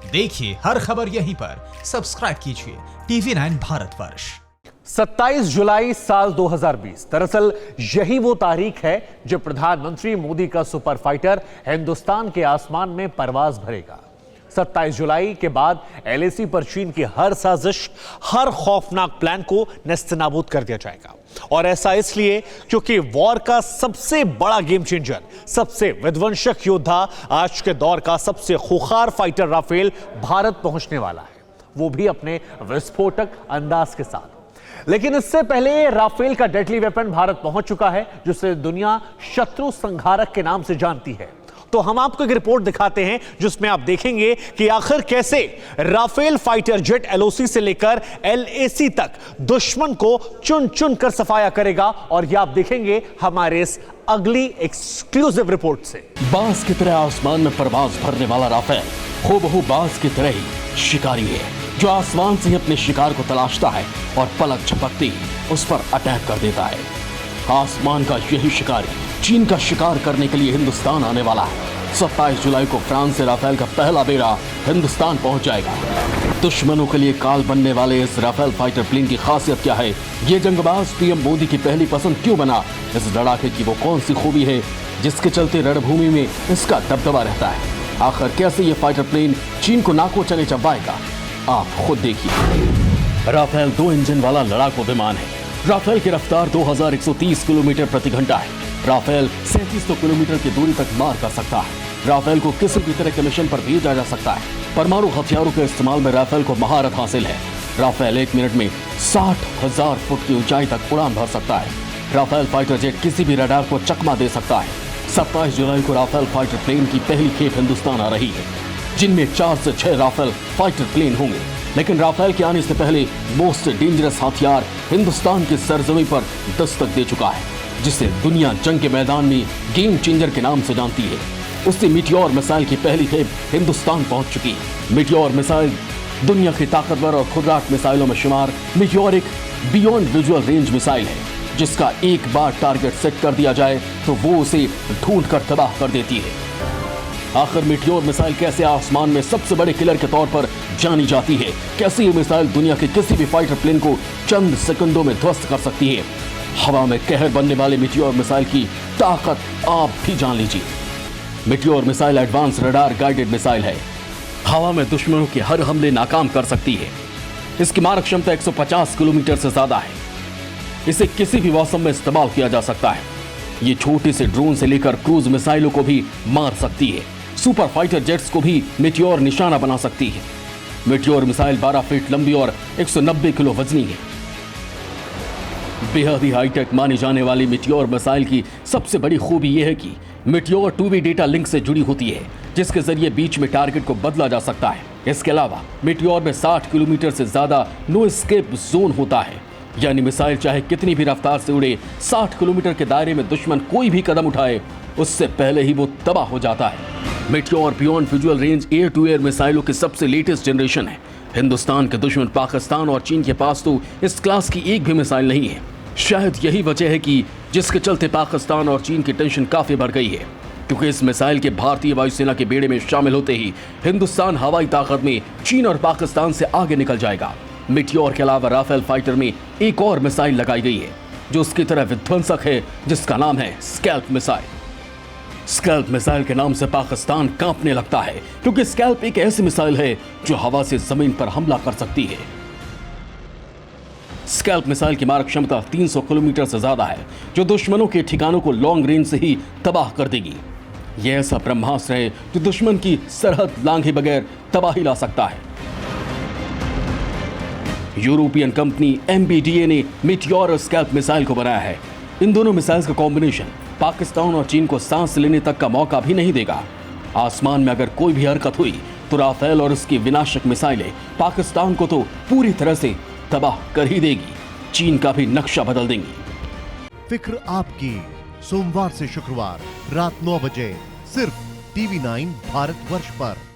देखिए हर खबर यहीं पर, सब्सक्राइब कीजिए TV9 भारतवर्ष। 27 जुलाई साल 2020। दरअसल यही वो तारीख है जब प्रधानमंत्री मोदी का सुपर फाइटर हिंदुस्तान के आसमान में परवाज भरेगा। 27 जुलाई के बाद LAC पर चीन की हर साजिश, हर खौफनाक प्लान को नेस्तनाबूद कर दिया जाएगा। और ऐसा इसलिए क्योंकि वॉर का सबसे बड़ा गेम चेंजर, सबसे विध्वंसक योद्धा, आज के दौर का सबसे खूंखार फाइटर राफेल भारत पहुंचने वाला है, वो भी अपने विस्फोटक अंदाज के साथ। लेकिन इससे पहले राफेल का डेडली वेपन भारत पहुंच चुका है, जिसे दुनिया शत्रु संहारक के नाम से जानती है। तो हम आपको एक रिपोर्ट दिखाते हैं जिसमें आप देखेंगे कि आखिर कैसे राफेल फाइटर जेट LOC से लेकर LAC तक दुश्मन को चुन चुन कर सफाया करेगा। और यह आप देखेंगे हमारे इस अगली एक्सक्लूसिव रिपोर्ट से। बाज की तरह आसमान में परवाज भरने वाला राफेल हूबहू बाज की तरह ही शिकारी है, जो आसमान से ही अपने शिकार को तलाशता है और पलक झपकती उस पर अटैक कर देता है। आसमान का यही शिकारी चीन का शिकार करने के लिए हिंदुस्तान आने वाला है। 27 जुलाई को फ्रांस से राफेल का पहला बेड़ा हिंदुस्तान पहुंच जाएगा। दुश्मनों के लिए काल बनने वाले इस राफेल फाइटर प्लेन की खासियत क्या है, ये जंगबाज PM मोदी की पहली पसंद क्यों बना, इस लड़ाके की वो कौन सी खूबी है जिसके चलते रणभूमि में इसका दबदबा रहता है, आखिर कैसे ये फाइटर प्लेन चीन को नाको चने चबाएगा, आप खुद देखिए। राफेल 2 इंजन वाला लड़ाकू विमान है। राफेल की रफ्तार 2130 किलोमीटर प्रति घंटा है। राफेल 3700 किलोमीटर की दूरी तक मार कर सकता है। राफेल को किसी भी तरह के मिशन पर भेजा जा सकता है। परमाणु हथियारों के इस्तेमाल में राफेल को महारत हासिल है। राफेल 1 मिनट में 60,000 फुट की ऊंचाई तक उड़ान भर सकता है। राफेल फाइटर जेट किसी भी रडार को चकमा दे सकता है। 27 जुलाई को राफेल फाइटर प्लेन की पहली खेप हिंदुस्तान आ रही है, जिनमें 4 से 6 राफेल फाइटर प्लेन होंगे। लेकिन राफेल के आने से पहले मोस्ट डेंजरस हथियार हिंदुस्तान की सरजमी पर दस्तक दे चुका है, जिसे दुनिया जंग के मैदान में गेम चेंजर के नाम से जानती है। उससे मीटियोर मिसाइल की पहली खेप हिंदुस्तान पहुंच चुकी है। मीटियोर मिसाइल दुनिया की ताकतवर और खुर्राट मिसाइलों में शुमार मीटियोर एक बियॉन्ड विजुअल रेंज मिसाइल है, जिसका एक बार टारगेट सेट कर दिया जाए तो वो उसे ढूंढ कर तबाह कर देती है। आखिर मीटियोर मिसाइल कैसे आसमान में सबसे बड़े किलर के तौर पर जानी जाती है, कैसे ये मिसाइल दुनिया के किसी भी फाइटर प्लेन को चंद सेकंडों में ध्वस्त कर सकती है। हवा में कहर बनने वाले मीटियोर मिसाइल की ताकत आप भी जान लीजिए। Meteor missile advance radar guided missile है। हवा में दुश्मनों के हर हमले नाकाम कर सकती है। इसकी मारक क्षमता 150 किलोमीटर से ज्यादा है। इसे किसी भी मौसम में इस्तेमाल किया जा सकता है। ये छोटे से ड्रोन से लेकर क्रूज मिसाइलों को भी मार सकती है। सुपर फाइटर जेट्स को भी मीटियोर निशाना बना सकती है। मीटियोर मिसाइल 12 फीट लंबी और 190 किलो वजनी है। बेहद ही हाईटेक मानी जाने वाली मीटियोर मिसाइल की सबसे बड़ी खूबी यह है कि मीटियोर 2V डेटा लिंक से जुड़ी होती है, जिसके जरिए बीच में टारगेट को बदला जा सकता है। इसके अलावा मीटियोर में 60 किलोमीटर से ज्यादा नो एस्केप जोन होता है, यानी मिसाइल चाहे कितनी भी रफ्तार से उड़े, 60 किलोमीटर के दायरे में दुश्मन कोई भी कदम उठाए उससे पहले ही वो तबाह हो जाता है। Meteor beyond visual range air to air मिसाइलों की सबसे लेटेस्ट जनरेशन है। हिंदुस्तान के दुश्मन पाकिस्तान और चीन के पास तो इस क्लास की एक भी मिसाइल नहीं है। शायद यही वजह है कि जिसके चलते पाकिस्तान और चीन की टेंशन काफी बढ़ गई है, क्योंकि इस मिसाइल के भारतीय वायुसेना के बेड़े में शामिल होते ही हिंदुस्तान हवाई ताकत में चीन और पाकिस्तान से आगे निकल जाएगा। मीटियोर के अलावा राफेल फाइटर में एक और मिसाइल लगाई गई है, जो उसकी तरह विध्वंसक है, जिसका नाम है स्कैल्प मिसाइल। स्कैल्प मिसाइल के नाम से पाकिस्तान कांपने लगता है, क्योंकि स्कैल्प एक ऐसी मिसाइल है जो हवा से जमीन पर हमला कर सकती है। स्कैल्प मिसाइल की मारक क्षमता 300 किलोमीटर से ज्यादा है, जो दुश्मनों के ठिकानों को लॉन्ग रेंज से ही तबाह कर देगी। यह ऐसा ब्रह्मास्त्र है जो दुश्मन की सरहद लांघे बगैर तबाही ला सकता है। यूरोपियन कंपनी MBDA ने मीटियोर और स्कैल्प मिसाइल को बनाया है। इन दोनों मिसाइल्स का कॉम्बिनेशन पाकिस्तान और चीन को सांस लेने तक का मौका भी नहीं देगा। आसमान में अगर कोई भी हरकत हुई तो राफेल और उसकी विनाशक मिसाइलें पाकिस्तान को तो पूरी तरह से तबाह कर ही देगी, चीन का भी नक्शा बदल देंगी। फिक्र आपकी, सोमवार से शुक्रवार रात 9 बजे सिर्फ TV9 भारतवर्ष पर।